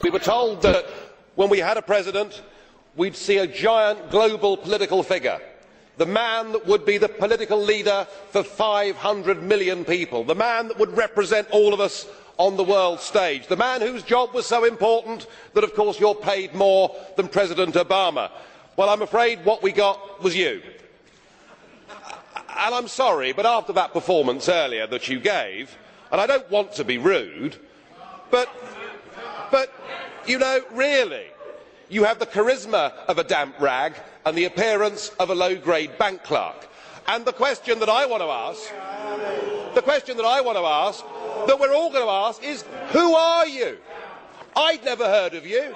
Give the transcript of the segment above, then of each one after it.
We were told that when we had a president, we'd see a giant global political figure, the man that would be the political leader for 500 million people, the man that would represent all of us on the world stage, the man whose job was so important that, of course, you're paid more than President Obama. Well, I'm afraid what we got was you. And I'm sorry, but after that performance earlier that you gave, and I don't want to be rude, but you know, really, you have the charisma of a damp rag and the appearance of a low-grade bank clerk. And the question that I want to ask, that we're all going to ask is, who are you? I'd never heard of you.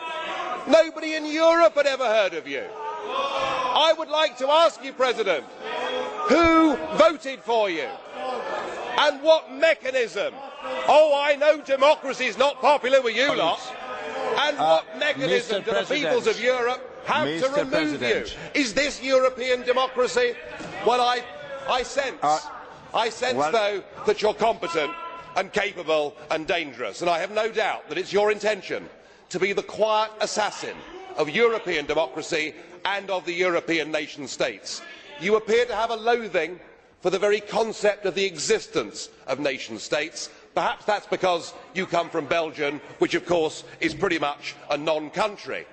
Nobody in Europe had ever heard of you. I would like to ask you, President, who voted for you? And what mechanism? Oh, I know democracy is not popular with you lot. And what mechanism do the peoples of Europe have to remove you? Is this European democracy? Well, I sense, though, that you're competent and capable and dangerous, and I have no doubt that it's your intention to be the quiet assassin of European democracy and of the European nation states. You appear to have a loathing for the very concept of the existence of nation states. Perhaps that's because you come from Belgium, which of course is pretty much a non-country.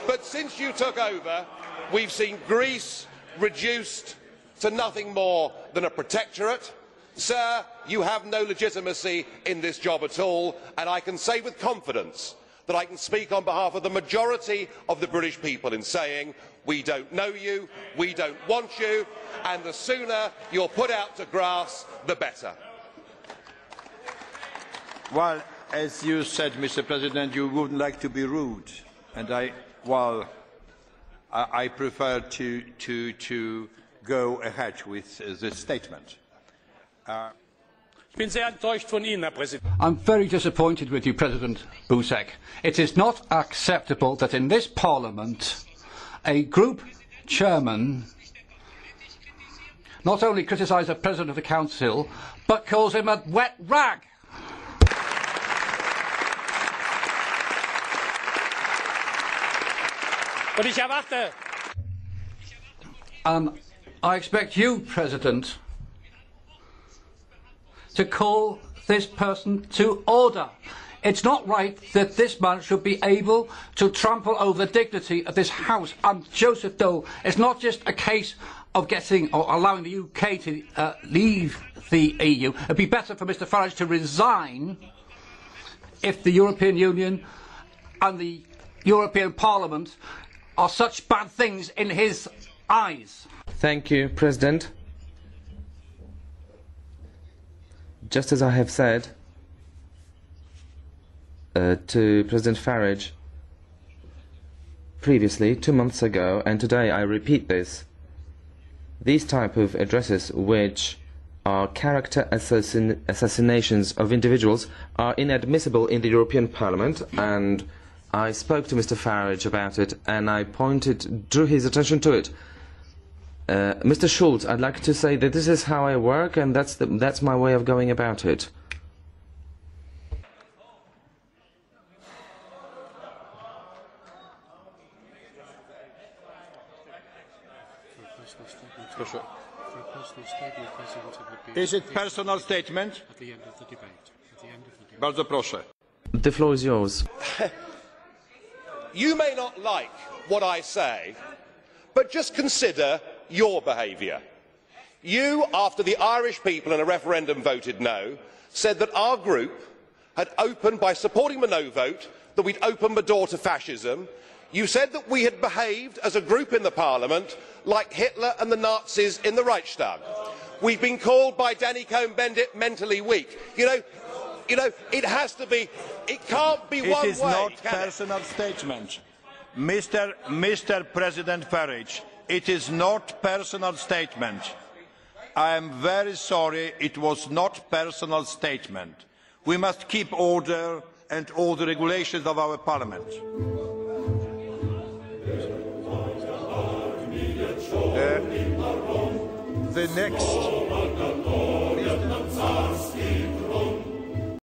But since you took over, we've seen Greece reduced to nothing more than a protectorate. Sir, you have no legitimacy in this job at all, and I can say with confidence that I can speak on behalf of the majority of the British people in saying we don't know you, we don't want you, and the sooner you're put out to grass, the better. Well, as you said, Mr. President, you wouldn't like to be rude, and I prefer to go ahead with this statement. I'm very disappointed with you, President Buzek. It is not acceptable that in this Parliament a group chairman not only criticises the President of the Council, but calls him a wet rag. I expect you, President, to call this person to order. It's not right that this man should be able to trample over the dignity of this House. And Joseph Dole, it's not just a case of getting or allowing the UK to leave the EU. It'd be better for Mr Farage to resign if the European Union and the European Parliament are such bad things in his eyes. Thank you, President. Just as I have said to President Farage previously, 2 months ago, and today I repeat this, these type of addresses, which are character assassinations of individuals, are inadmissible in the European Parliament, and I spoke to Mr Farage about it, and I drew his attention to it. Mr Schulz, I'd like to say that this is how I work, and that's my way of going about it. Is it personal statement? At the end of the debate. At the end of the debate. Bardzo proszę. The floor is yours. You may not like what I say, but just consider your behaviour. You, after the Irish people in a referendum voted no, said that our group had opened, by supporting the no vote, that we'd opened the door to fascism. You said that we had behaved as a group in the Parliament like Hitler and the Nazis in the Reichstag. We've been called by Danny Cohn-Bendit mentally weak. You know, it has to be, it can't be one way. It is not personal statement. Mr. President Farage, it is not personal statement. I am very sorry, it was not personal statement. We must keep order and all the regulations of our Parliament. The next